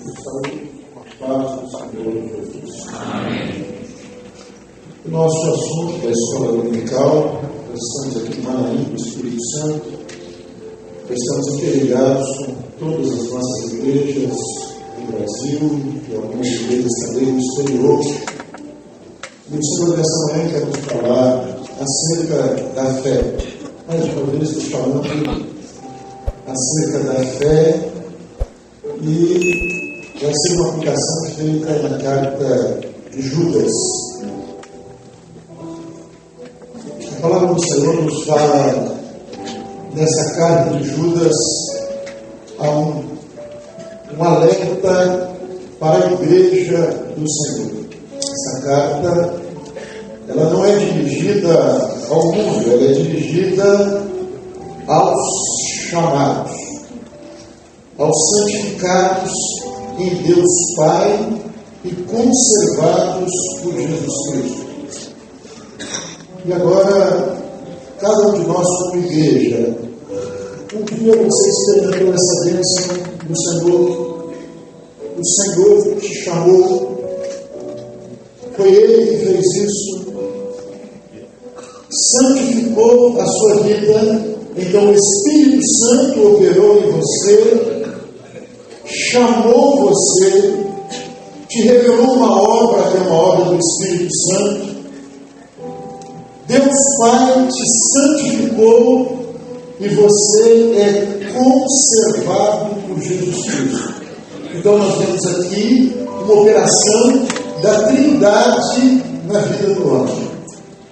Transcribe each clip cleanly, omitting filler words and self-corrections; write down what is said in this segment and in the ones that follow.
A paz do Senhor Jesus. Amém. O nosso assunto da escola dominical, nós estamos aqui em Manaim, do Espírito Santo, estamos interligados com todas as nossas igrejas no Brasil e algumas igrejas também no exterior. E o Senhor, nessa manhã, quer nos falar acerca da fé. Mais uma vez, estou falando acerca da fé e vai ser uma aplicação feita na carta de Judas. A palavra do Senhor nos fala nessa carta de Judas há um alerta para a igreja do Senhor. Essa carta, ela não é dirigida ao mundo, ela é dirigida aos chamados, aos santificados em Deus Pai e conservados por Jesus Cristo. E agora, cada um de nós como igreja, um dia você experimentou essa bênção do Senhor. O Senhor te chamou, foi Ele que fez isso, santificou a sua vida, então o Espírito Santo operou em você, chamou você, te revelou uma obra que é uma obra do Espírito Santo. Deus Pai te santificou e você é conservado por Jesus Cristo. Então nós temos aqui uma operação da Trindade na vida do homem.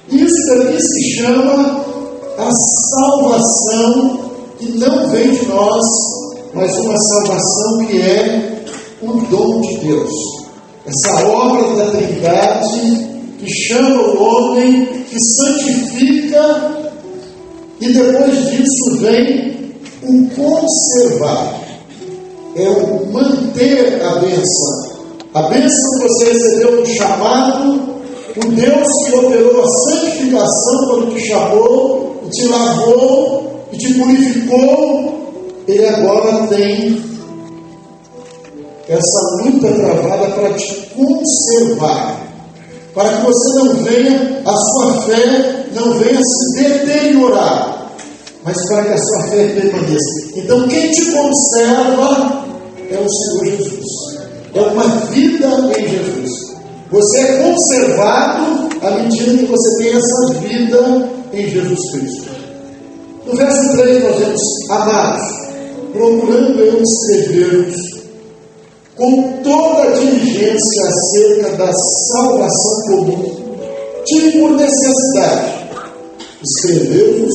Isso aqui se chama a salvação que não vem de nós, mas uma salvação que é um dom de Deus. Essa obra da Trindade que chama o homem, que santifica, e depois disso vem o conservar, é o manter a bênção. A bênção que você recebeu no chamado, o Deus que operou a santificação quando te chamou, e te lavou, e te purificou, Ele agora tem essa luta travada para te conservar, para que você não venha, a sua fé não venha se deteriorar, mas para que a sua fé permaneça. Então quem te conserva é o Senhor Jesus, é uma vida em Jesus. Você é conservado à medida que você tem essa vida em Jesus Cristo. No verso 3 nós vemos: amados, procurando eu escrever-vos com toda a diligência acerca da salvação comum, tive por necessidade escrever-vos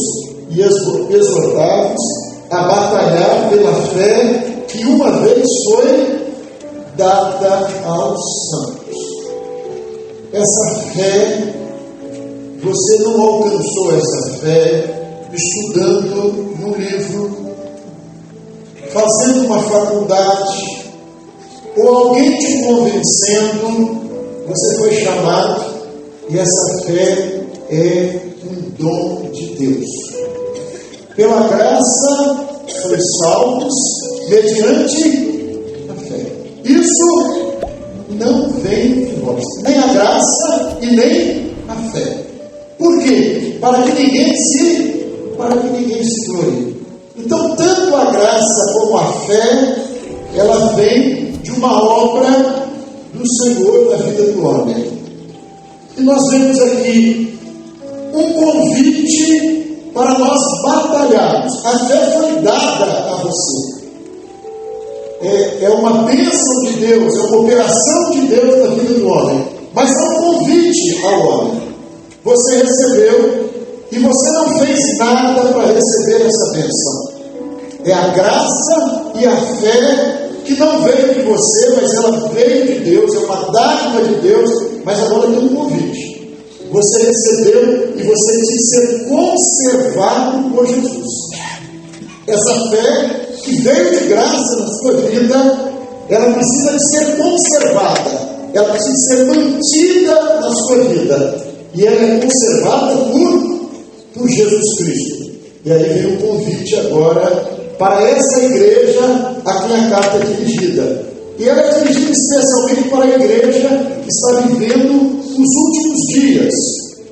e exortar-vos a batalhar pela fé que uma vez foi dada aos santos. Essa fé, você não alcançou essa fé estudando num livro, fazendo uma faculdade, ou alguém te convencendo. Você foi chamado, e essa fé é um dom de Deus. Pela graça, sois salvos mediante a fé. Isso não vem de vós, nem a graça e nem a fé. Por quê? Para que ninguém se glorie. Então, tanto a graça como a fé, ela vem de uma obra do Senhor na vida do homem. E nós vemos aqui um convite para nós batalharmos. A fé foi dada a você. É uma bênção de Deus, é uma operação de Deus na vida do homem. Mas é um convite ao homem. Você recebeu e você não fez nada para receber essa bênção. É a graça e a fé que não veio de você, mas ela veio de Deus, é uma dádiva de Deus, mas agora tem um convite. Você recebeu e você precisa ser conservado por Jesus. Essa fé que veio de graça na sua vida, ela precisa de ser conservada, ela precisa ser mantida na sua vida, e ela é conservada por Jesus Cristo. E aí vem o convite agora para essa igreja a quem a carta é dirigida. E ela é dirigida especialmente para a igreja que está vivendo os últimos dias,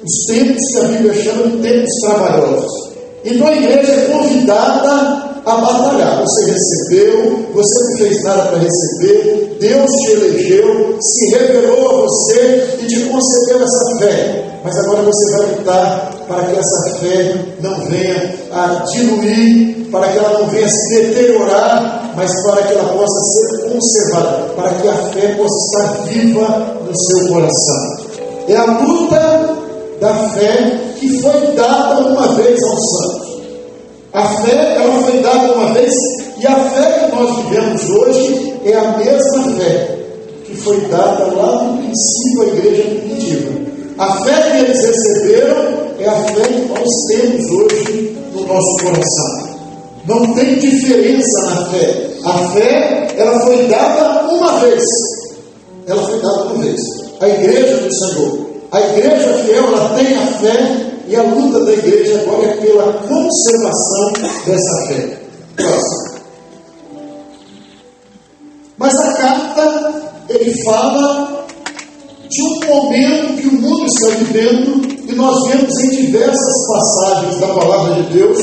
os tempos que a Bíblia chama de tempos trabalhosos. Então a igreja é convidada a batalhar. Você recebeu, você não fez nada para receber, Deus te elegeu, se revelou a você e te concedeu essa fé. Mas agora você vai lutar para que essa fé não venha a diluir, para que ela não venha a se deteriorar, mas para que ela possa ser conservada, para que a fé possa estar viva no seu coração. É a luta da fé que foi dada uma vez aos santos. A fé, ela foi dada uma vez, e a fé que nós vivemos hoje é a mesma fé que foi dada lá no princípio à igreja primitiva. A fé que eles receberam é a fé que nós temos hoje no nosso coração. Não tem diferença na fé. A fé, ela foi dada uma vez. Ela foi dada uma vez. A igreja do Senhor. A igreja fiel, ela tem a fé, e a luta da igreja agora é pela conservação dessa fé. Próximo. Mas a carta, ele fala de um momento que o mundo está vivendo, e nós vemos em diversas passagens da palavra de Deus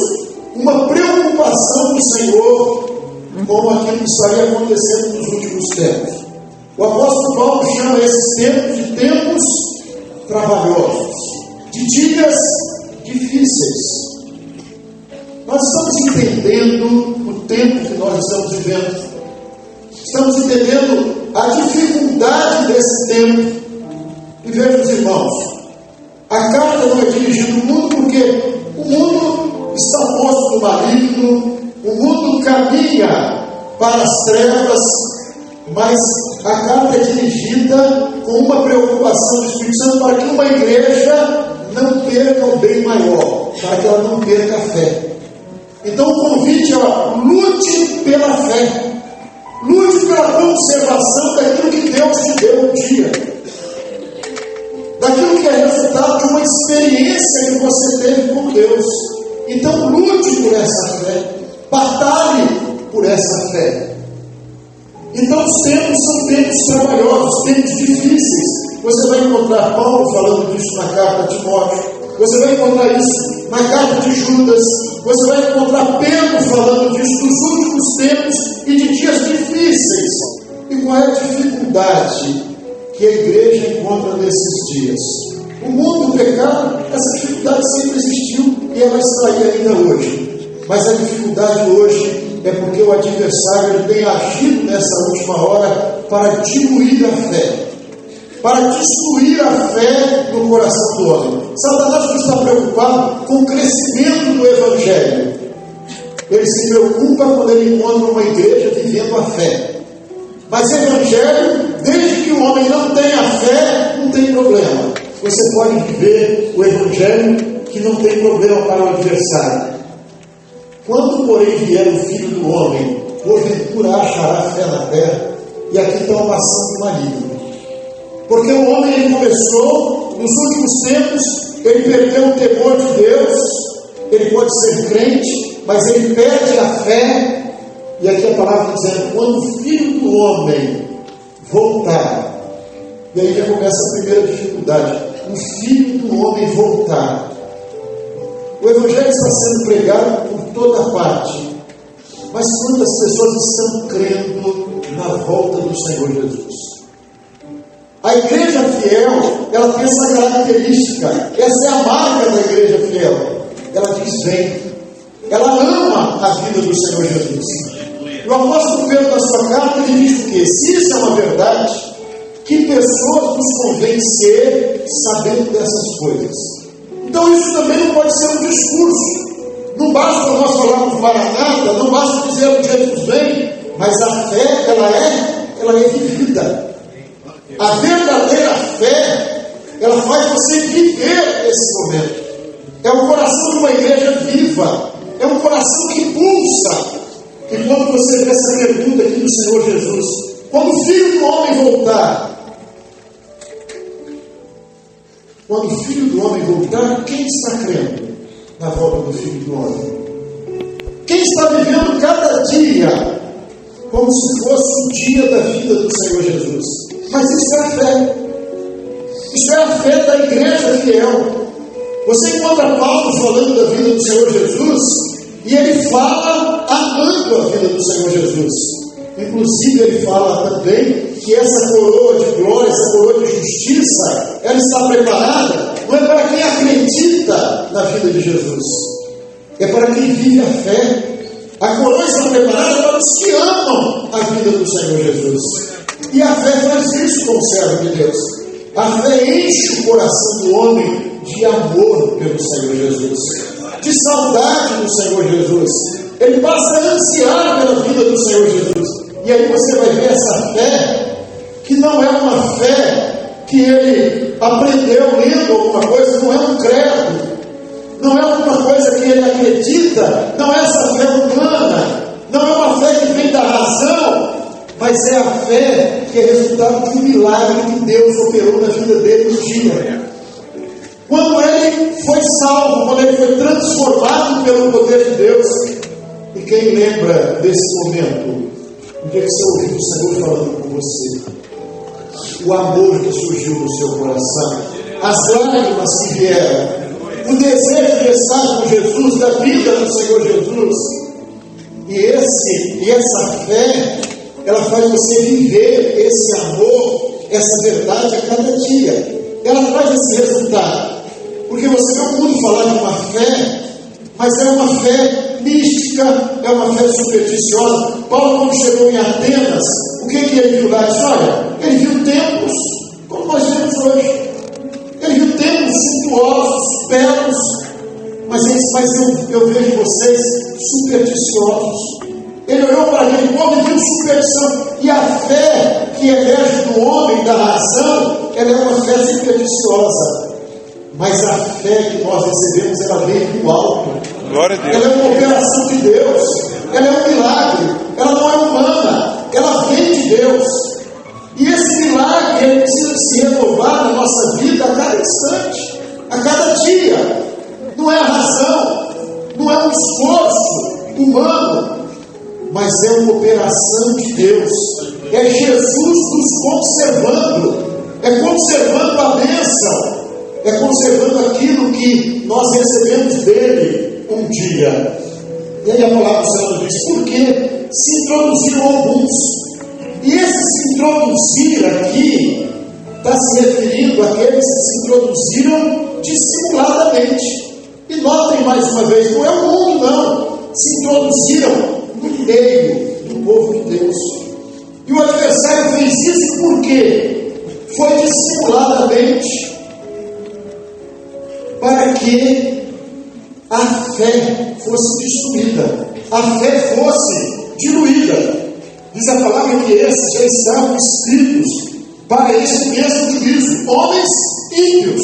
uma preocupação do Senhor com aquilo que estaria acontecendo nos últimos tempos. O apóstolo Paulo chama esses tempos de tempos trabalhosos, de dias difíceis. Nós estamos entendendo o tempo que nós estamos vivendo, estamos entendendo a dificuldade desse tempo. E vejam os irmãos, a carta não é dirigida ao mundo porque o mundo está posto no maligno, o mundo caminha para as trevas, mas a carta é dirigida com uma preocupação do Espírito Santo para que uma igreja não perca o bem maior, para que ela não perca a fé. Então o convite é: lute pela fé, lute pela conservação daquilo que Deus te deu um dia, daquilo que é resultado de uma experiência que você teve com Deus. Então lute por essa fé, batalhe por essa fé. Então os tempos são tempos trabalhosos, tempos difíceis. Você vai encontrar Paulo falando disso na carta a Timóteo, você vai encontrar isso na carta de Judas, você vai encontrar Pedro falando disso dos últimos tempos e de dias difíceis. E qual é a dificuldade que a igreja encontra nesses dias? O mundo, o pecado, essa dificuldade sempre existiu e ela está aí ainda hoje. Mas a dificuldade hoje é porque o adversário tem agido nessa última hora para diluir a fé, para destruir a fé no coração do homem. Satanás não está preocupado com o crescimento do Evangelho. Ele se preocupa quando ele encontra uma igreja vivendo a fé. Mas Evangelho, desde que o homem não tenha fé, não tem problema. Você pode viver o Evangelho que não tem problema para o adversário. Quando, porém, vier o Filho do Homem, porventura achará fé na terra? E aqui está uma ação do maligno. Porque o homem, ele começou, nos últimos tempos, ele perdeu o temor de Deus. Ele pode ser crente, mas ele perde a fé. E aqui a palavra está dizendo: quando o Filho do Homem voltar. E aí já começa a primeira dificuldade: o Filho do Homem voltar. O Evangelho está sendo pregado por toda parte, mas quantas pessoas estão crendo na volta do Senhor Jesus? A igreja fiel, ela tem essa característica, essa é a marca da igreja fiel. Ela diz: vem. Ela ama a vida do Senhor Jesus. E o apóstolo Pedro, na sua carta, ele diz o quê? Se isso é uma verdade, que pessoas nos convencer sabendo dessas coisas. Então isso também não pode ser um discurso. Não basta nós falarmos Maranata, não basta dizer o Jesus vem, mas a fé, ela é vivida. A verdadeira fé, ela faz você viver esse momento. É o coração de uma igreja viva, é um coração que pulsa. E quando você vê essa pergunta aqui do Senhor Jesus: quando o Filho do Homem voltar, quando o Filho do Homem voltar, quem está crendo na volta do Filho do Homem? Quem está vivendo cada dia como se fosse o dia da vida do Senhor Jesus. Mas isso é a fé. Isso é a fé da igreja fiel. Você encontra Paulo falando da vida do Senhor Jesus, e ele fala amando a vida do Senhor Jesus. Inclusive ele fala também que essa coroa de glória, essa coroa de justiça, ela está preparada, não é para quem acredita na vida de Jesus, é para quem vive a fé. A coroa está preparada para os que amam a vida do Senhor Jesus. E a fé faz isso como servo de Deus. A fé enche o coração do homem de amor pelo Senhor Jesus, de saudade do Senhor Jesus. Ele passa a ansiar pela vida do Senhor Jesus. E aí você vai ver essa fé, que não é uma fé que ele aprendeu lendo alguma coisa, não é um credo, não é alguma coisa que ele acredita, não é essa fé humana, não é uma fé que vem da razão, mas é a fé que é resultado de um milagre que Deus operou na vida dele no dia. Quando ele foi salvo, quando ele foi transformado pelo poder de Deus. E quem lembra desse momento? O dia que você ouviu o Senhor falando com você, o amor que surgiu no seu coração, as lágrimas que vieram, o desejo de estar com Jesus, da vida do Senhor Jesus. E essa fé, ela faz você viver esse amor, essa verdade a cada dia. Ela traz esse resultado. Porque você não pode falar de uma fé, mas é uma fé mística, é uma fé supersticiosa. Paulo, quando chegou em Atenas, o que ele viu lá? Disse, olha, ele viu templos, como nós vemos hoje. Ele viu templos suntuosos, belos, mas eu vejo vocês supersticiosos. Ele olhou para aquele povo e viu superstição. E a fé que emerge do homem, da razão, ela é uma fé supersticiosa. Mas a fé que nós recebemos, ela vem do alto. Glória a Deus. Ela é uma operação de Deus. Ela é um milagre. Ela não é humana. Ela vem de Deus. E esse milagre, ele precisa se renovar na nossa vida a cada instante, a cada dia. Não é a razão, não é um esforço humano, mas é uma operação de Deus. É Jesus nos conservando. É conservando a bênção. É conservando aquilo que nós recebemos dele um dia. E aí a palavra do Senhor diz, porque se introduziram alguns. E esse se introduzir aqui está se referindo àqueles que se introduziram dissimuladamente. E notem mais uma vez, não é o mundo não. Se introduziram no meio do povo de Deus. E o adversário fez isso porque foi dissimuladamente, para que a fé fosse destruída, a fé fosse diluída. Diz a palavra que esses já estavam escritos para esse mesmo juízo, homens ímpios.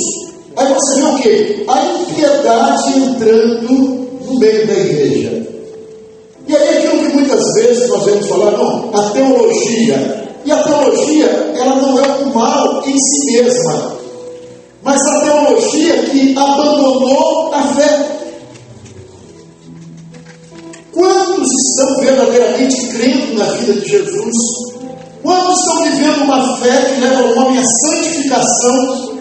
Aí você vê o quê? A impiedade entrando no meio da igreja. E aí aquilo que muitas vezes nós vamos falar, não, a teologia. E a teologia, ela não é um mal em si mesma, mas a teologia que abandonou a fé. Quantos estão verdadeiramente crendo na vida de Jesus? Quantos estão vivendo uma fé que leva o homem à santificação,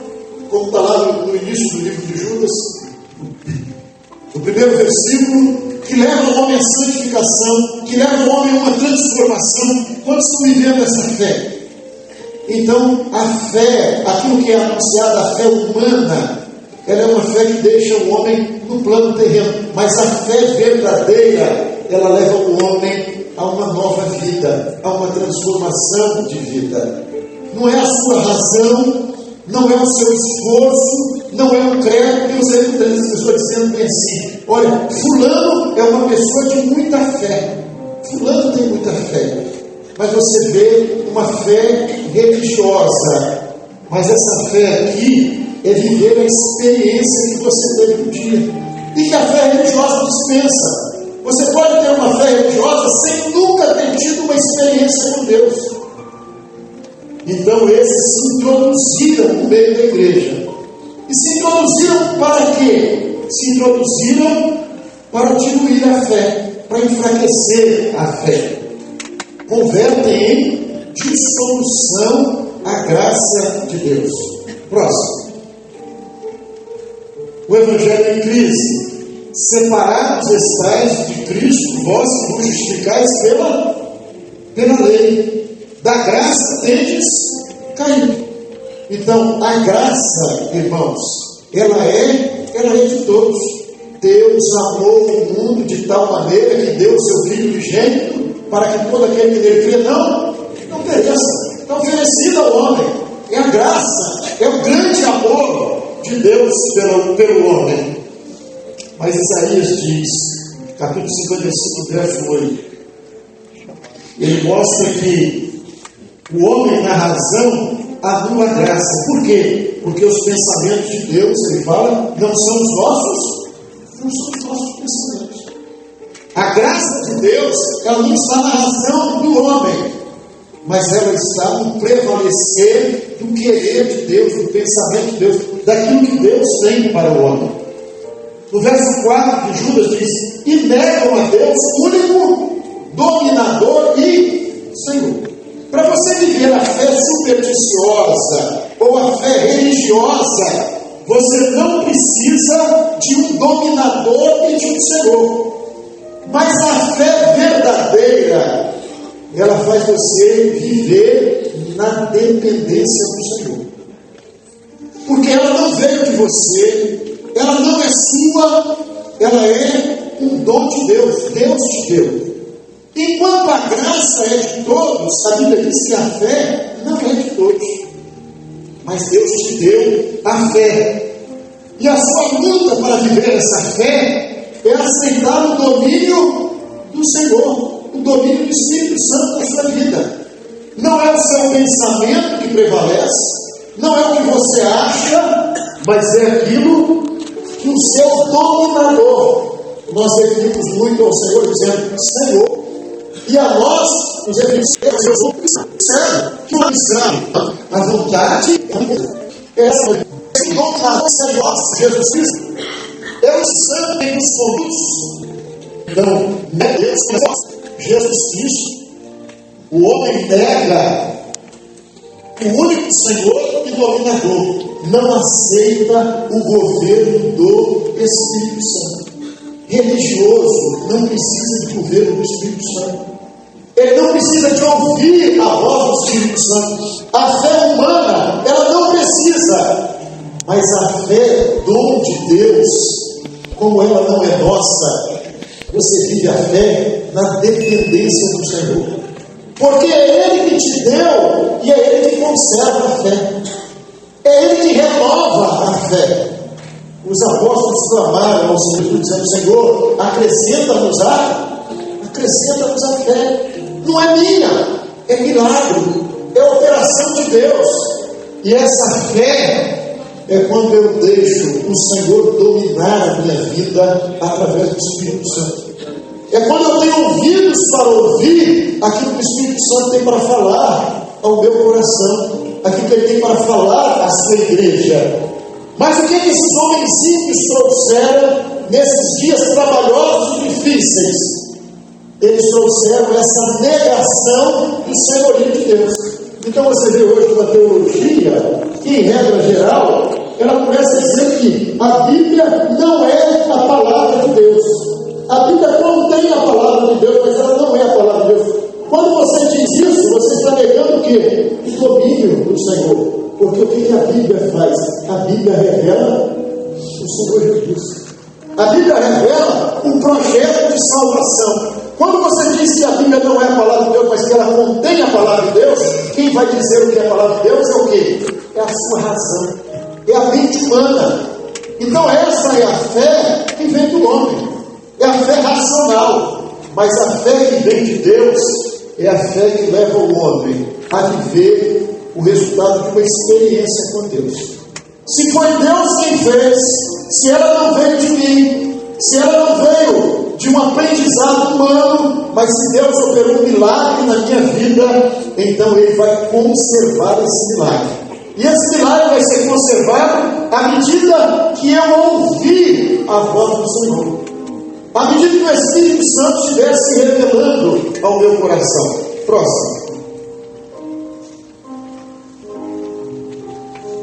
como está lá no início do livro de Judas, no primeiro versículo, que leva o homem à santificação, que leva o homem a uma transformação? Quantos estão vivendo essa fé? Então, a fé, aquilo que é anunciado, a fé humana, ela é uma fé que deixa o homem no plano terreno. Mas a fé verdadeira, ela leva o homem a uma nova vida, a uma transformação de vida. Não é a sua razão, não é o seu esforço, não é um credo. Eu sei muitas vezes as pessoas dizendo bem assim, olha, fulano é uma pessoa de muita fé. Fulano tem muita fé. Mas você vê uma fé religiosa. Mas essa fé aqui é viver a experiência que você teve no dia. E que a fé religiosa dispensa. Você pode ter uma fé religiosa sem nunca ter tido uma experiência com Deus. Então esses se introduziram no meio da igreja. E se introduziram para quê? Se introduziram para diluir a fé, para enfraquecer a fé. convertem em dissolução a graça de Deus. Próximo. O Evangelho em crise. Separados estáis de Cristo, vós que vos justificais pela lei. Da graça tendes caído. Então, a graça, irmãos, ela é de todos. Deus amou o mundo de tal maneira que deu o seu Filho unigênito para que todo aquele que nele crê não pereça. Está oferecido ao homem. É a graça, é o grande amor de Deus pelo homem. Mas Isaías diz, capítulo 55, verso 8, ele mostra que o homem na razão anula a graça. Por quê? Porque os pensamentos de Deus, ele fala, não são os nossos pensamentos. A graça de Deus, ela não está na razão do homem, mas ela está no prevalecer do querer de Deus, do pensamento de Deus, daquilo que Deus tem para o homem. No verso 4 de Judas diz, e negam a Deus, único dominador e Senhor. Para você viver a fé supersticiosa ou a fé religiosa, você não precisa de um dominador e de um Senhor. Mas a fé verdadeira, ela faz você viver na dependência do Senhor. Porque ela não veio de você, ela não é sua, ela é um dom de Deus. Deus te deu. Enquanto a graça é de todos, a Bíblia diz que a fé não é de todos. Mas Deus te deu a fé. E a sua luta para viver essa fé é aceitar o domínio do Senhor, o domínio do Espírito Santo na sua vida. Não é o seu pensamento que prevalece, não é o que você acha, mas é aquilo que o seu dominador. Nós referimos muito ao Senhor dizendo, Senhor. E a nós, nos referimos ao Senhor, que o escravo, a vontade, essa dominador, Senhor, Jesus Cristo, é o sangue que nos conduz. Então, é Deus, Jesus Cristo, o homem nega o único Senhor e dominador, não aceita o governo do Espírito Santo. Religioso não precisa de governo do Espírito Santo. Ele não precisa de ouvir a voz do Espírito Santo. A fé humana, ela não precisa. Mas a fé, dom de Deus, como ela não é nossa, você vive a fé na dependência do Senhor. Porque é Ele que te deu e é Ele que conserva a fé. É Ele que renova a fé. Os apóstolos clamaram ao Senhor, dizendo, Senhor, acrescenta-nos a fé. Não é minha, é milagre, é operação de Deus. E essa fé é quando eu deixo o Senhor dominar a minha vida através do Espírito Santo. É quando eu tenho ouvidos para ouvir aquilo que o Espírito Santo tem para falar ao meu coração, aquilo que Ele tem para falar à sua igreja. Mas o que esses homens ímpios trouxeram nesses dias trabalhosos e difíceis? Eles trouxeram essa negação do senhorio de Deus. Então você vê hoje uma teologia que, em regra geral, ela começa a dizer que a Bíblia não é a palavra de Deus. A Bíblia contém a palavra de Deus, mas ela não é a palavra de Deus. Quando você diz isso, você está negando o quê? O domínio do Senhor. Porque o que a Bíblia faz? A Bíblia revela o Senhor Jesus. A Bíblia revela um projeto de salvação. Quando você diz que a Bíblia não é a palavra de Deus, mas que ela contém a palavra de Deus, quem vai dizer o que é a palavra de Deus é o quê? É a sua razão. É a mente humana. Então essa é a fé que vem do homem. É a fé racional. Mas a fé que vem de Deus é a fé que leva o homem a viver o resultado de uma experiência com Deus. Se foi Deus quem fez, se ela não veio de mim, se ela não veio de um aprendizado humano, mas se Deus operou um milagre na minha vida, então Ele vai conservar esse milagre. E esse milagre vai ser conservado à medida que eu ouvir a voz do Senhor. À medida que o Espírito Santo estiver se revelando ao meu coração. Próximo.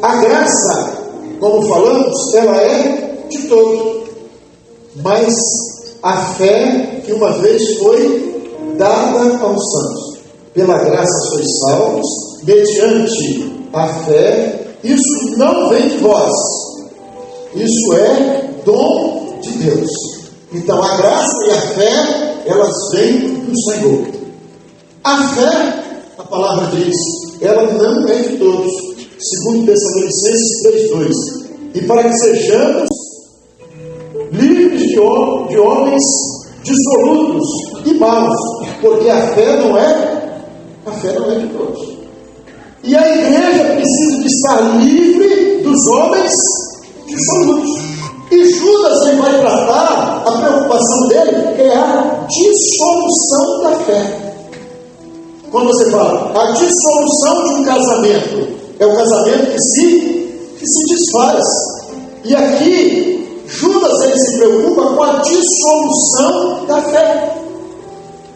A graça, como falamos, ela é de todos. Mas a fé que uma vez foi dada aos santos. Pela graça sois salvos, mediante a fé. Isso não vem de vós. Isso é dom de Deus. Então a graça e a fé, elas vêm do Senhor. A fé, a palavra diz, ela não é de todos. Segundo Tessalonicenses 3:2. E para que sejamos livres de homens dissolutos e maus, porque a fé não é de todos. E a igreja precisa de estar livre dos homens dissolutos. E Judas ele vai tratar, a preocupação dele é a dissolução da fé. Quando você fala, a dissolução de um casamento, é o casamento que se desfaz. E aqui, Judas ele se preocupa com a dissolução da fé.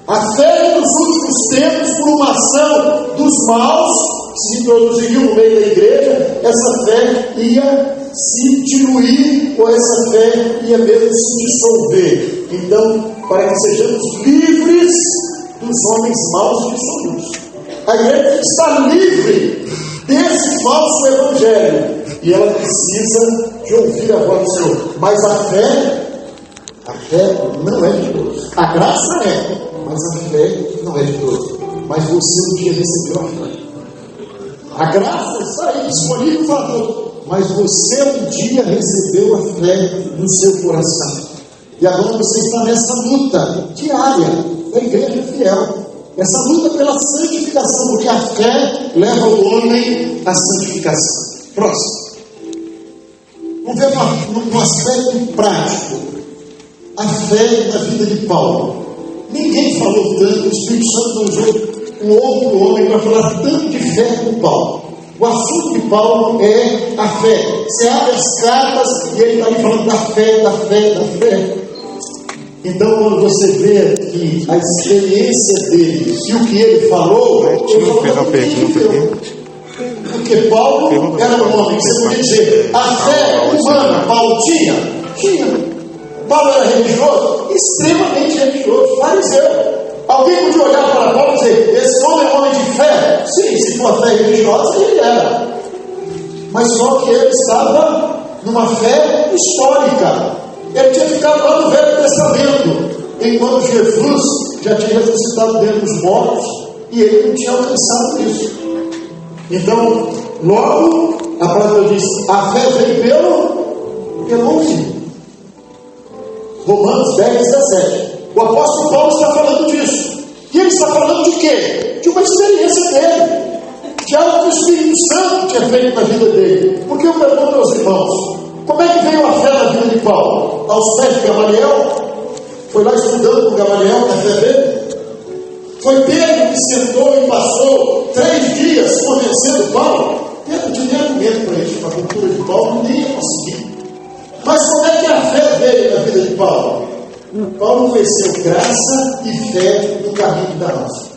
A fé nos últimos tempos, por uma ação dos maus, se introduziriam no meio da igreja, essa fé ia se diluir, ou essa fé ia mesmo se dissolver. Então, para que sejamos livres dos homens maus e dissolutos, a igreja tem que estar livre desse falso evangelho, e ela precisa de ouvir a voz do Senhor. Mas a fé não é de todos. A graça é, mas a fé não é de todos. Mas você um dia recebeu a fé. A graça está aí, disponível para todos. Mas você um dia recebeu a fé no seu coração. E agora você está nessa luta diária da igreja fiel. Essa luta pela santificação, porque a fé leva o homem à santificação. Próximo. Vamos ver um aspecto prático. A fé na vida de Paulo. Ninguém falou tanto, o Espírito Santo não usou um outro homem para falar tanto de fé como Paulo. O assunto de Paulo é a fé. Você abre as cartas e ele está ali falando da fé, da fé, da fé. Então, quando você vê aqui a experiência dele e o que ele falou, fez uma pergunta aqui. Porque Paulo era um homem que você podia dizer, a fé humana, Paulo tinha. Paulo era religioso, extremamente religioso, fariseu. Alguém podia olhar para Paulo e dizer, esse homem é um homem de fé? Sim, se for fé religiosa, ele era. Mas só que ele estava numa fé histórica. Ele tinha ficado lá no Velho Testamento, enquanto Jesus já tinha ressuscitado dentre os mortos, e ele não tinha alcançado isso. Então, logo, a palavra diz, a fé vem pelo ouvido. Romanos 10:17. O apóstolo Paulo está falando disso. E ele está falando de quê? De uma experiência dele, de algo que o Espírito Santo tinha feito na vida dele. Porque eu pergunto aos irmãos, como é que veio a fé na vida de Paulo? Aos pés de Gamaliel? Foi lá estudando com Gamaliel na fé dele? Foi Pedro que sentou e passou 3 dias convencendo Paulo? Pedro tinha argumento para isso, para a cultura de Paulo, nem ia conseguir. Mas como é que a fé veio na vida de Paulo? Paulo conheceu graça e fé no caminho de Damasco.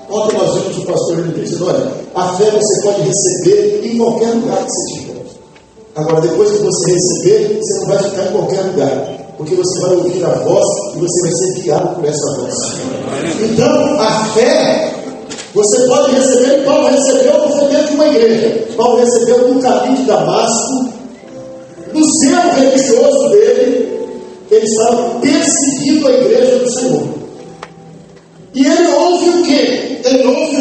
Ontem nós vimos o pastor ele disse, olha, a fé você pode receber em qualquer lugar que você estiver. Agora, depois que você receber, você não vai ficar em qualquer lugar, porque você vai ouvir a voz e você vai ser guiado por essa voz. Então, a fé, você pode receber, e Paulo recebeu, não foi dentro de uma igreja. Paulo recebeu no caminho de Damasco, no zelo religioso dele, ele estava perseguindo a igreja do Senhor. E ele ouve o quê? Ele ouve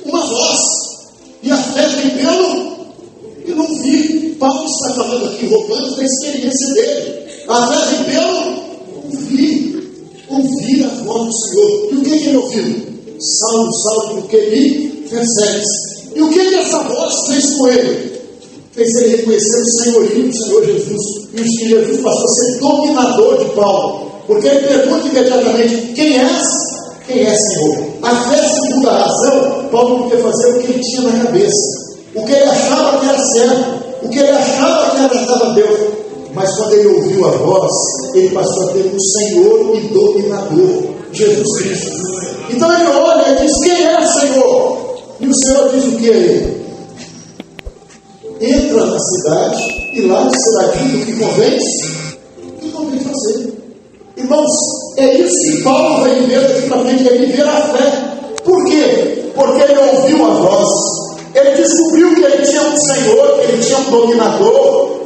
uma voz. E a fé vem pelo ouvir. Paulo está falando aqui, roubando da experiência dele. A fé vem pelo ouvir a voz do Senhor. E o que ele ouviu? Salve, salve, porque me persegues. E o que essa voz fez com ele? Fez ele reconhecer o senhorio do Senhor Jesus. E o Senhor Jesus passou a ser dominador de Paulo. Porque ele pergunta imediatamente, quem és? Quem é, Senhor? A fé, segundo a razão, Paulo podia fazer o que ele tinha na cabeça. O que ele achava que era certo. O que ele achava que agradava a Deus. Mas quando ele ouviu a voz, ele passou a ter um Senhor e dominador, Jesus Cristo. Então ele olha e diz: quem é, Senhor? E o Senhor diz o que a ele? Entra na cidade e lá será dito o que convém fazer. Irmãos, é isso que Paulo vai viver daqui para frente, é viver a fé. Por quê? Porque ele ouviu a voz, ele descobriu que ele tinha um Senhor, que ele tinha um dominador,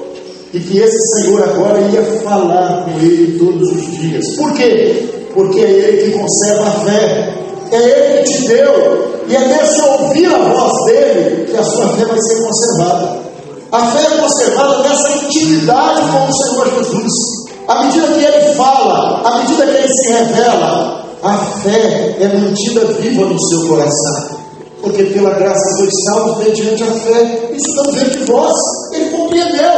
e que esse Senhor agora ia falar com ele todos os dias. Por quê? Porque é ele que conserva a fé, é ele que te deu, e é nesse ouvir a voz dele que a sua fé vai ser conservada. A fé é conservada nessa intimidade com o Senhor Jesus. À medida que ele fala, à medida que ele se revela, a fé é mantida viva no seu coração. Porque pela graça sois salvos mediante a fé. Isso não veio de vós, ele compreendeu.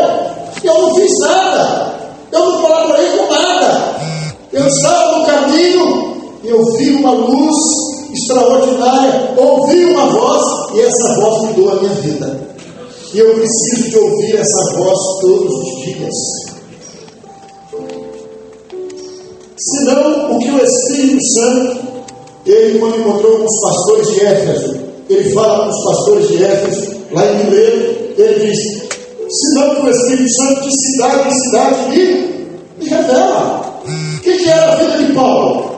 Eu não fiz nada, eu não colaborei com nada. Eu estava no caminho e eu vi uma luz extraordinária, ouvi uma voz e essa voz mudou a minha vida. E eu preciso de ouvir essa voz todos os dias. Senão, o que o Espírito Santo, ele quando encontrou com os pastores de Éfeso, ele fala com os pastores de Éfeso, lá em Mileto, ele diz: senão que o Espírito Santo de cidade em cidade me revela. O que era a vida de Paulo?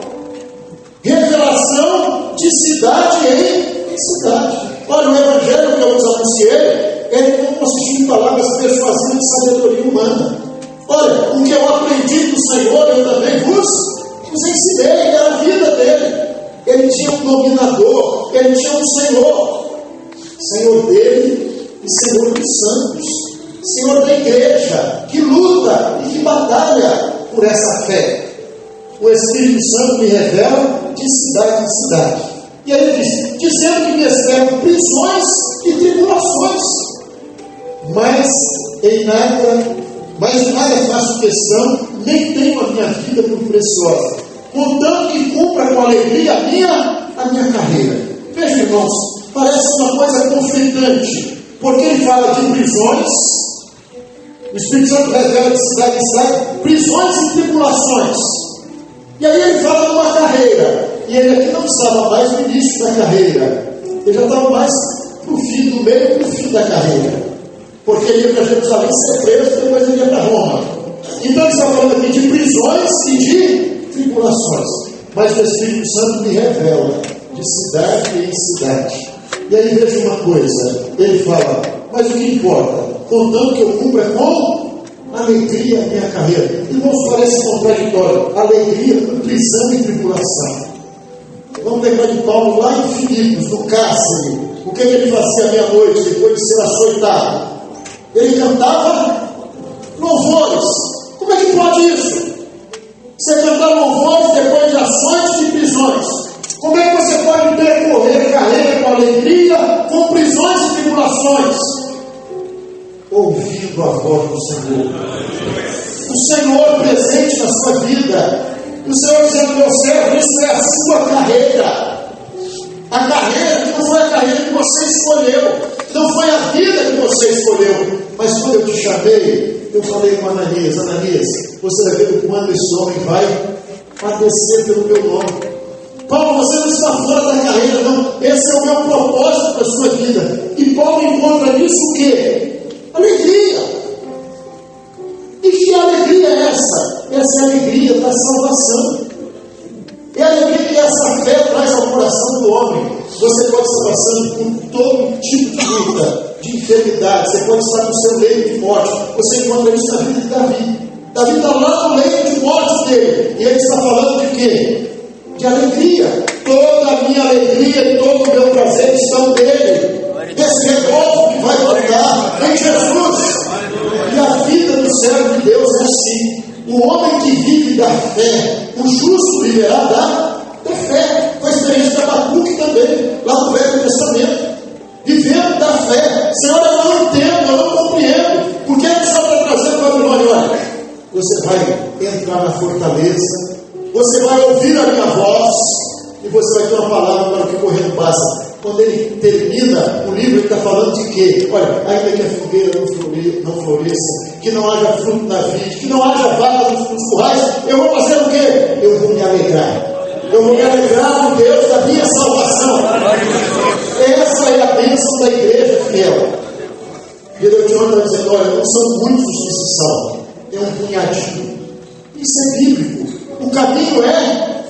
Revelação de cidade em cidade. Olha, o evangelho que eu vos anunciei, ele não consistiu em palavras persuasivas de sabedoria humana. Olha, o que eu aprendi do Senhor, eu também vos ensinei, era a vida dele. Ele tinha um dominador, ele tinha um Senhor dele e Senhor dos santos, Senhor da igreja, que luta e que batalha por essa fé. O Espírito Santo me revela de cidade em cidade. E aí ele diz: dizendo que me esperam prisões e tribulações, mas de nada faço questão, nem tenho a minha vida por preciosa, contanto que cumpra com alegria a minha carreira. Veja, irmãos, parece uma coisa conflitante, porque ele fala de prisões, o Espírito Santo revela de cidade em cidade, prisões e tribulações. E aí ele fala de uma carreira, e ele aqui não estava mais no início da carreira, ele já estava mais no fim, do meio para o fim da carreira, porque ele ia para Jerusalém ser preso, depois ele ia para Roma. Então ele está falando aqui de prisões e de tribulações, mas o Espírito Santo me revela de cidade em cidade. E aí veja uma coisa, ele fala: mas o que importa? Contanto que eu cumpra com alegria a minha carreira. Irmãos, parece contraditório, alegria com prisão e tribulação. Vamos lembrar de Paulo lá em Filipos, no cárcere. O que ele fazia meia-noite depois de ser açoitado? Ele cantava louvores. Como é que pode isso? Você cantar louvores depois de ações e prisões. Como é que você pode percorrer carreira com alegria, com prisões e tribulações? Ouvindo a voz do Senhor. O Senhor presente na sua vida. O Senhor dizendo: meu servo, isso é a sua carreira. A carreira que não foi a carreira que você escolheu, não foi a vida que você escolheu. Mas quando eu te chamei, eu falei com Ananias: Ananias, você vai ver o quanto esse homem vai padecer pelo meu nome. Paulo, você não está fora da carreira, não. Esse é o meu propósito para a sua vida. E Paulo encontra nisso o quê? Alegria. E que alegria é essa? Essa é a alegria da salvação. É a alegria que essa fé traz ao coração do homem. Você pode estar passando por todo tipo de luta, de enfermidade. Você pode estar no seu leito de morte. Você encontra isso na vida de Davi. Davi está lá no leito de morte dele. E ele está falando de quê? De alegria. Toda a minha alegria e todo o meu prazer estão nele. Esse renovo que vai voltar em Jesus. E a vida do servo de Deus é assim. O homem que vive da fé, o justo viverá da fé. Foi a experiência de Abacuque também, lá no Velho Testamento. Vivendo da fé. Senhor, eu não entendo, eu não compreendo. Por que o Senhor está trazendo Babilônia? Olha, você vai entrar na fortaleza, você vai ouvir a minha voz, e você vai ter uma palavra para o que correr no basta. Quando ele termina o livro, ele está falando de quê? Olha, ainda que a figueira não floresça, que não haja fruto na vide, que não haja vaca nos currais, eu vou fazer o quê? Eu vou me alegrar. Eu vou me alegrar no Deus da minha salvação. Essa é a bênção da igreja fiel. E eu te ando dizendo, olha, não são muitos que se salvam, é um punhadinho. Isso é bíblico. O caminho é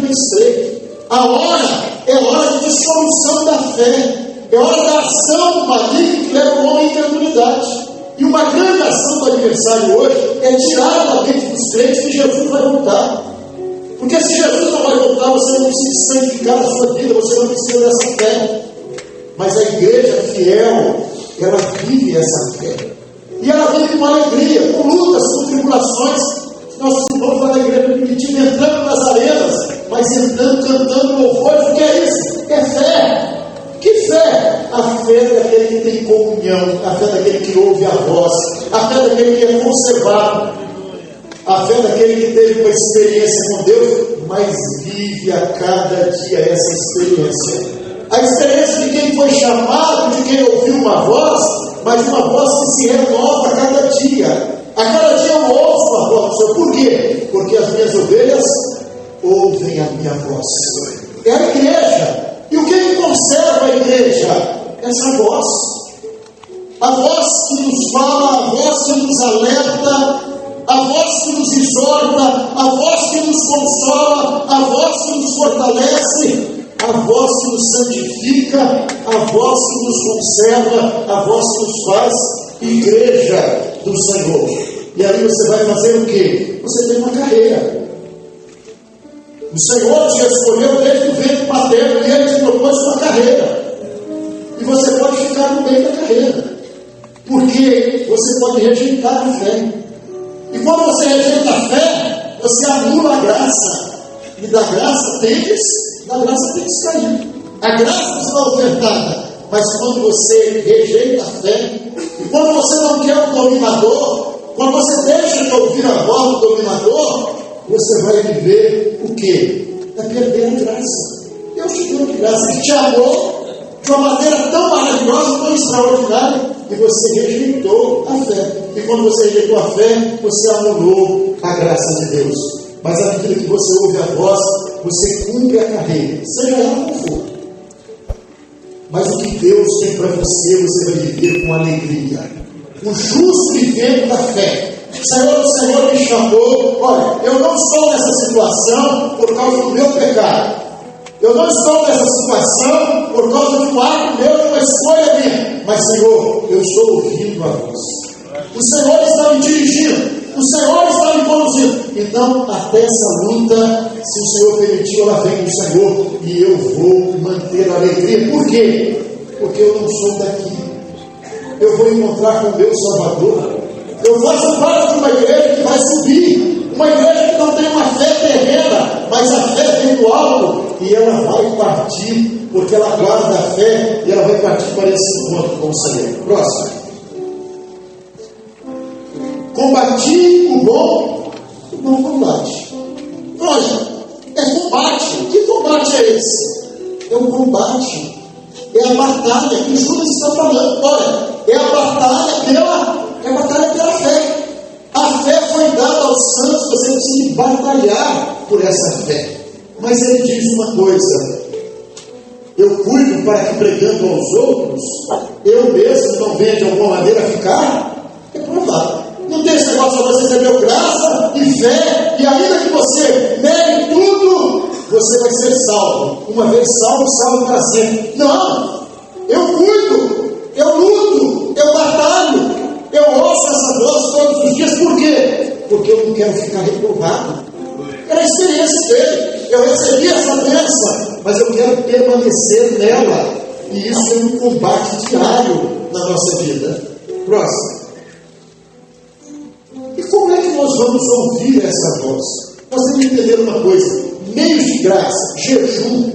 estreito. A hora é hora de dissolução da fé. É hora da ação do maligno que leva o homem à incredulidade. E uma grande ação do adversário hoje é tirar da mente dos crentes que Jesus vai voltar. Porque se Jesus não vai voltar, você não precisa santificar a sua vida, você não precisa dessa fé. Mas a igreja fiel, ela vive essa fé. E ela vive com alegria, com lutas, com tribulações. Nossos irmãos lá na igreja primitiva entrando nas arenas, mas entrando, cantando louvores. O que é isso? É fé. Que fé? A fé daquele que tem comunhão, a fé daquele que ouve a voz, a fé daquele que é conservado, a fé daquele que teve uma experiência com Deus, mas vive a cada dia essa experiência. A experiência de quem foi chamado, de quem ouviu uma voz, mas uma voz que se renova a cada dia. A cada dia eu ouço a voz do Senhor. Por quê? Porque as minhas ovelhas ouvem a minha voz. É a igreja. E o que conserva a igreja? Essa voz. A voz que nos fala, a voz que nos alerta, a voz que nos exorta, a voz que nos consola, a voz que nos fortalece, a voz que nos santifica, a voz que nos conserva, a voz que nos faz igreja do Senhor. E aí você vai fazer o quê? Você tem uma carreira. O Senhor te escolheu desde o ventre paterno e Ele te propôs uma carreira. E você pode ficar no meio da carreira. Porque você pode rejeitar a fé. E quando você rejeita a fé, você anula a graça. E da graça tem que sair. A graça será ofertada. Mas quando você rejeita a fé, e quando você não quer o dominador, quando você deixa de ouvir a voz do dominador, você vai viver o quê? Vai perder a graça. Deus te deu de graça, Ele te amou de uma maneira tão maravilhosa, tão extraordinária, e você rejeitou a fé. E quando você rejeitou a fé, você anulou a graça de Deus. Mas à medida que você ouve a voz, você cumpre a carreira, seja ela como for. Mas o que Deus tem para você, você vai viver com alegria. O justo vivendo da fé. Senhor, o Senhor me chamou. Olha, eu não estou nessa situação por causa do meu pecado. Eu não estou nessa situação por causa de um ato meu, de uma escolha minha. Mas, Senhor, eu estou ouvindo a voz. O Senhor está me dirigindo. O Senhor está me conduzindo. Então, até essa luta, se o Senhor permitir, ela vem do Senhor. E eu vou manter a alegria. Por quê? Porque eu não sou daqui. Eu vou encontrar com o meu Salvador. Eu faço parte de uma igreja que vai subir. Uma igreja que não tem uma fé terrena, mas a fé vem do alto. E ela vai partir, porque ela guarda a fé. E ela vai partir para esse encontro com o Senhor. Próximo. Combati o bom combate. Olha, é combate. Que combate é esse? É um combate. É a batalha que Judas está falando. Olha, é a batalha pela fé. A fé foi dada aos santos, você precisa batalhar por essa fé. Mas ele diz uma coisa: eu cuido para que, pregando aos outros, eu mesmo não venha de alguma maneira ficar reprovado. Não tem esse negócio, você recebeu graça e fé, e ainda que você negue tudo, você vai ser salvo. Uma vez salvo, salvo para sempre. Não! Eu cuido, eu luto, eu batalho, eu ouço essa voz todos os dias. Por quê? Porque eu não quero ficar reprovado. Era a experiência dele. Eu recebi essa bênção, mas eu quero permanecer nela. E isso é um combate diário na nossa vida. Próximo. E como é que nós vamos ouvir essa voz? Nós temos que entender uma coisa: meios de graça, jejum,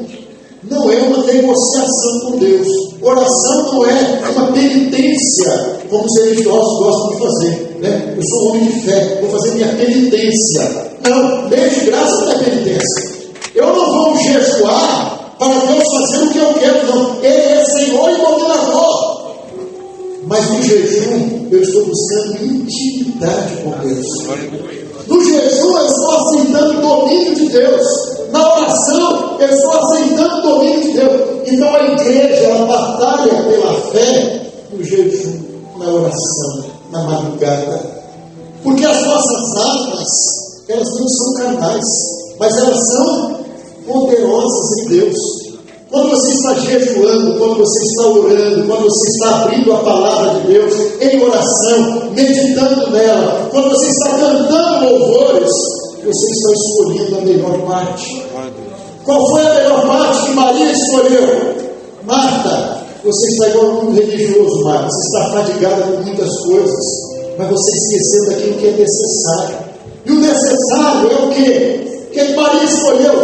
não é uma negociação com Deus. Oração não é uma penitência, como os religiosos gostam de fazer, né? Eu sou um homem de fé, vou fazer minha penitência. Não, meio de graça não é penitência. Eu não vou jejuar para Deus fazer o que eu quero, não. Ele é Senhor e dominador. Mas no jejum, eu estou buscando intimidade com Deus. No jejum, eu estou aceitando o domínio de Deus. Na oração, eu estou aceitando o domínio de Deus. Então a igreja, ela batalha pela fé no jejum, na oração, na madrugada. Porque as nossas armas, elas não são carnais, mas elas são poderosas em Deus. Quando você está jejuando, quando você está orando, quando você está abrindo a palavra de Deus em oração, meditando nela, quando você está cantando louvores, você está escolhendo a melhor parte. Qual foi a melhor parte que Maria escolheu? Marta, você está igual a um religioso, Marta. Você está fadigada com muitas coisas, mas você esqueceu daquilo que é necessário. E o necessário é o quê? O que Maria escolheu?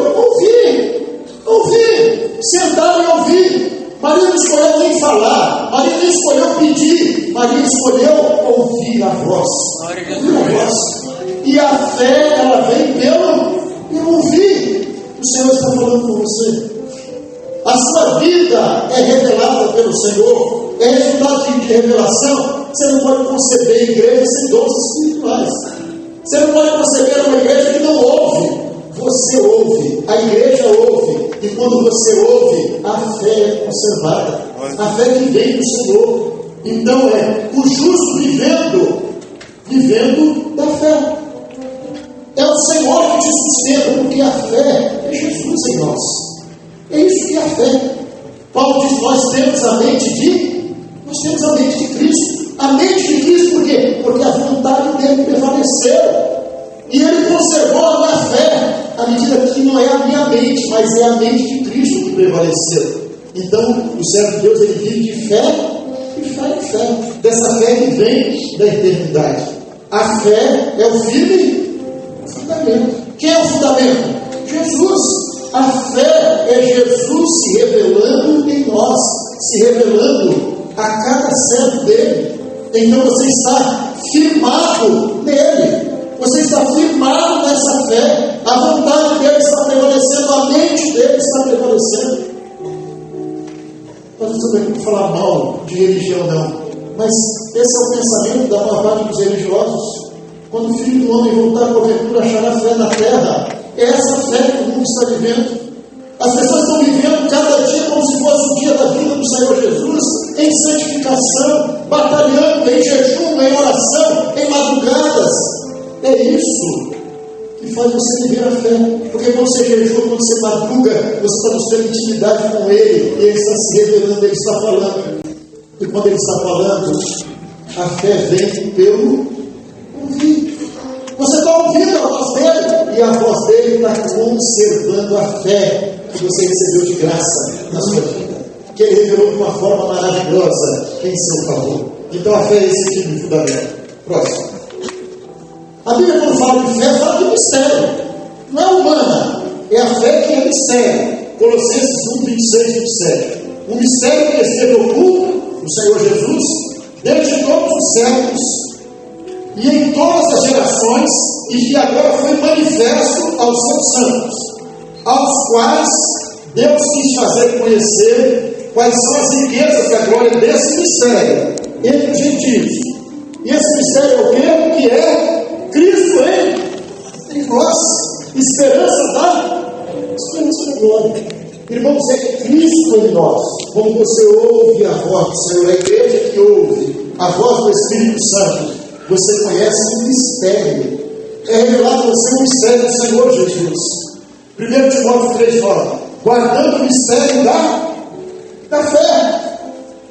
Ouvir, sentar e ouvir. Maria não escolheu nem falar, Maria não escolheu pedir, Maria escolheu ouvir a voz. E a fé, ela vem pelo ouvir. O Senhor está falando com você. A sua vida é revelada pelo Senhor, é resultado de revelação. Você não pode conceber igreja sem dons espirituais. Você não pode conceber uma igreja que não ouve. Você ouve, a igreja ouve, e quando você ouve, a fé é conservada, a fé que vem do Senhor. Então o justo vivendo da fé. É o Senhor que te sustenta, porque a fé é Jesus em nós. É isso que é a fé. Paulo diz: nós temos a mente de Cristo. A mente de Cristo por quê? Porque a vontade dele prevaleceu. E ele conservou a minha fé, à medida que não é a minha mente, mas é a mente de Cristo que prevaleceu. Então, o servo de Deus, ele vive de fé em fé. Dessa fé que vem da eternidade. A fé é o firme fundamento. Quem é o fundamento? Jesus. A fé é Jesus se revelando em nós, se revelando a cada servo dele. Então você está firmado nele. Você está firmado nessa fé, a vontade dele está prevalecendo, a mente dele está prevalecendo. Nós não estamos aqui para falar mal de religião, não. Mas esse é o pensamento da maior parte dos religiosos. Quando o Filho do Homem voltar à cobertura, achará fé na terra. É essa fé que o mundo está vivendo. As pessoas estão vivendo cada dia como se fosse o dia da vida do Senhor Jesus, em santificação, batalhando em jejum, em oração, em madrugadas. É isso que faz você viver a fé. Porque quando você jejua, quando você madruga, você está buscando intimidade com Ele. E Ele está se revelando, Ele está falando. E quando Ele está falando, a fé vem pelo ouvir. Você está ouvindo a voz dEle. E a voz dEle está conservando a fé que você recebeu de graça na sua vida. Que Ele revelou de uma forma maravilhosa em seu favor. Então a fé é esse tipo de fundamento. Próximo. A Bíblia, quando fala de fé, fala de mistério. Não é humana, é a fé que é mistério. Colossenses 1, 26, 27. Um mistério que esteve oculto no Senhor Jesus, desde todos os séculos e em todas as gerações, e que agora foi manifesto aos seus santos, aos quais Deus quis fazer conhecer quais são as riquezas da glória desse mistério entre os gentios. E esse mistério é o quê? Que é Cristo em nós, esperança da glória. Irmãos, é Cristo em nós. Quando você ouve a voz do Senhor, a igreja que ouve a voz do Espírito Santo, você conhece um mistério. É revelado a você um mistério do Senhor Jesus. 1 Timóteo 3,9. Guardando o mistério da fé.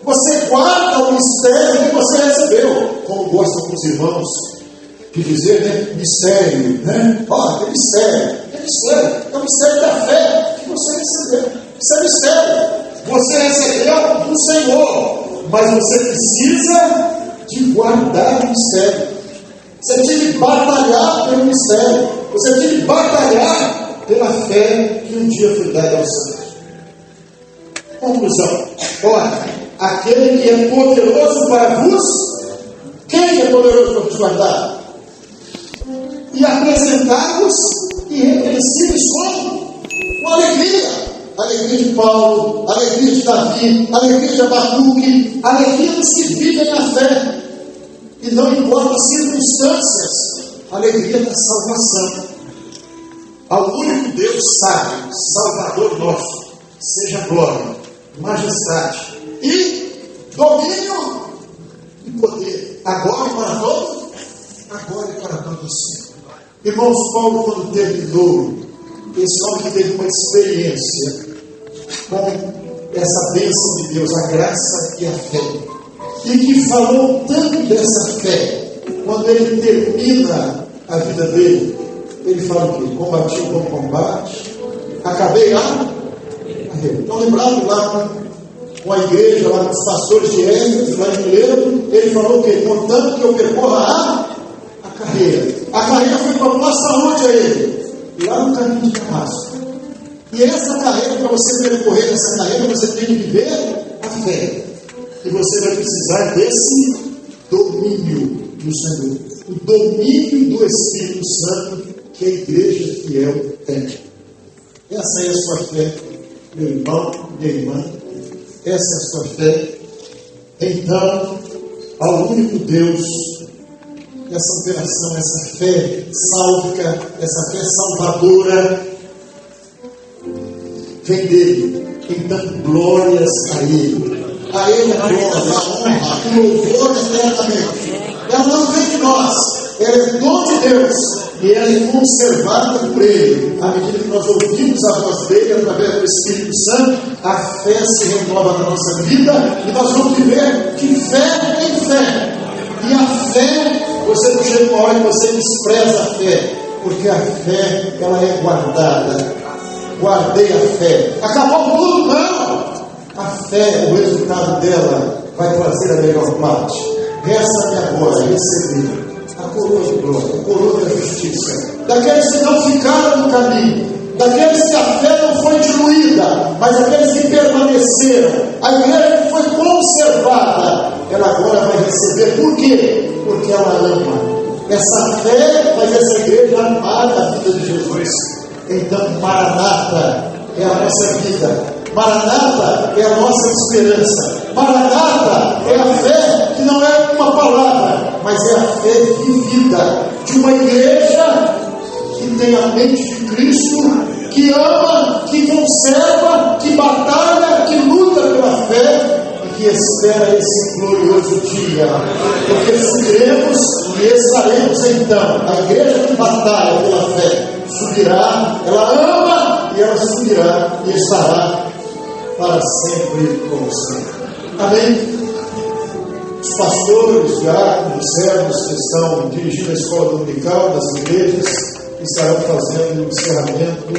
Você guarda o mistério que você recebeu. Como gostam os irmãos de dizer, né? Mistério, né? É mistério. É o mistério da fé que você recebeu. Isso é mistério. Você recebeu do Senhor, mas você precisa de guardar o mistério. Você tem que batalhar pelo mistério. Você tem que batalhar pela fé que um dia foi dada aos santos. Conclusão. Olha, aquele que é poderoso para vos, quem é poderoso para te guardar? E apresentar-vos irrepreensíveis com alegria. Alegria de Paulo, alegria de Davi, alegria de Abacuque, alegria dos que vivem na fé. E não importa as circunstâncias, alegria da salvação. Ao único Deus sábio, Salvador nosso, seja glória, majestade e domínio e poder, agora e para todos, agora e para todos sempre. Irmãos, Paulo, quando terminou, esse homem que teve uma experiência com essa bênção de Deus, a graça e a fé, e que falou tanto dessa fé, quando ele termina a vida dele, ele fala o quê? Combati o bom combate, acabei a carreira. Estão lembrados lá com a igreja, lá com os pastores de Éfeso, lá em Mileto, ele falou o quê? Portanto que eu percorra a carreira. A carreira foi para uma saúde a ele, lá no caminho de Damasco. E essa carreira, para você percorrer essa carreira, você tem que viver a fé. E você vai precisar desse domínio do Senhor, o domínio do Espírito Santo que a igreja fiel tem. Essa é a sua fé, meu irmão, minha irmã. Essa é a sua fé. Então, ao único Deus, essa operação, essa fé sálvica, essa fé salvadora, vem dele. Então, glórias a ele. A ele a glória, a honra, o louvor eternamente. Ela não vem de nós, ela é dom de Deus. E ela é conservada por ele. À medida que nós ouvimos a voz dele, através do Espírito Santo, a fé se renova na nossa vida e nós vamos viver de fé em fé. E a fé, você não chega uma hora que você despreza a fé, porque a fé, ela é guardada. Guardei a fé. Acabou tudo? Não! A fé, o resultado dela vai trazer a melhor parte. Resta-me agora receber a coroa de glória, a coroa da justiça, daqueles que não ficaram no caminho, daqueles que a fé não foi diluída, mas aqueles que permaneceram, a igreja que foi conservada, ela agora vai receber. Por quê? Porque ela ama. Essa fé faz essa igreja amar a vida de Jesus. Então, Maranata é a nossa vida. Maranata é a nossa esperança. Maranata é a fé que não é uma palavra, mas é a fé vivida de uma igreja que tem a mente de Cristo, que ama, que conserva, que batalha, que luta pela fé e que espera esse glorioso dia. Porque subiremos e estaremos então. A igreja que batalha pela fé subirá, ela ama e ela subirá e estará para sempre com você. Amém? Os pastores, diáconos, servos que estão dirigindo a escola dominical das igrejas estarão fazendo o encerramento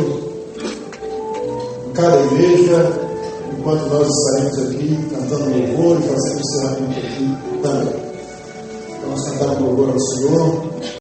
em cada igreja, enquanto nós estaremos aqui cantando louvor e fazendo o encerramento aqui também. Vamos cantar louvor ao Senhor.